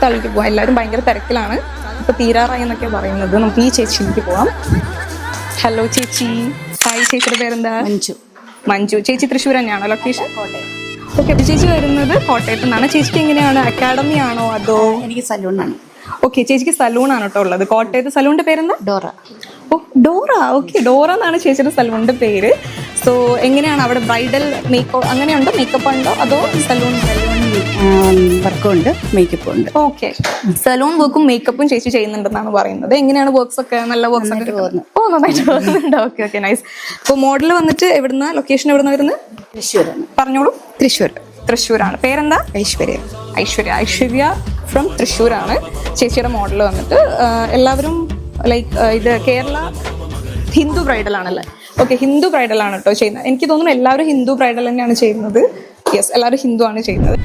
ആളിലേക്ക് പോവാം. എല്ലാവരും ഭയങ്കര തിരക്കിലാണ്, ഇപ്പൊ തീരാറായി എന്നൊക്കെ പറയുന്നത്. നമുക്ക് ഈ ചേച്ചിയിലേക്ക് പോവാം. ഹലോ ചേച്ചി. ഹായ്, ചേച്ചിയുടെ പേരെന്താ? മഞ്ജു. മഞ്ജു. ചേച്ചി തൃശ്ശൂർ തന്നെയാണോ ലൊക്കേഷൻ? ഓക്കെ, ചേച്ചി വരുന്നത് കോട്ടയത്ത് നിന്നാണ്. ചേച്ചിക്ക് എങ്ങനെയാണ്, അക്കാഡമി ആണോ അതോ? എനിക്ക് സലൂണാണ്. ഓക്കെ, ചേച്ചിക്ക് സലൂൺ ആണ് കേട്ടോ ഉള്ളത് കോട്ടയത്ത്. സലൂണിന്റെ പേരെന്താ? ഡോറ. ഓ, ഡോറ. ഓക്കെ, ഡോറ എന്നാണ് ചേച്ചിയുടെ സലൂണിന്റെ പേര്. സോ എങ്ങനെയാണ് അവിടെ ബ്രൈഡൽ മേക്കപ്പ് അങ്ങനെയുണ്ടോ, മേക്കപ്പ് ഉണ്ടോ അതോ സലൂൺ? വർക്കും ഉണ്ട്, മേക്കപ്പും ഉണ്ട്. ഓക്കെ, സലൂൺ വർക്കും മേക്കപ്പും ചേച്ചി ചെയ്യുന്നുണ്ടെന്നാണ് പറയുന്നത്. എങ്ങനെയാണ് വർക്ക്സ് ഒക്കെ? നല്ല വർക്ക്സ് ഒക്കെ പോകുന്നു. ഓ, നന്നായിട്ട് പോകുന്നുണ്ട്. Okay okay, nice. അപ്പോൾ മോഡൽ വന്നിട്ട് എവിടുന്ന, ലൊക്കേഷൻ എവിടുന്ന വരുന്നത്? തൃശ്ശൂരാണ്. പറഞ്ഞോളൂ. തൃശ്ശൂരാണ്. പേരെന്താ? ഐശ്വര്യ. ഐശ്വര്യ ഫ്രം തൃശ്ശൂരാണ് ചേച്ചിയുടെ മോഡൽ വന്നിട്ട്. എല്ലാവരും ലൈക്ക് ഇത് കേരള ഹിന്ദു ബ്രൈഡൽ ആണല്ലേ? ഓക്കെ, ഹിന്ദു ബ്രൈഡൽ ആണ് കേട്ടോ ചെയ്യുന്നത്. എനിക്ക് തോന്നുന്നു എല്ലാവരും ഹിന്ദു ബ്രൈഡൽ തന്നെയാണ് ചെയ്യുന്നത്. യെസ്, എല്ലാവരും ഹിന്ദു ആണ് ചെയ്യുന്നത്.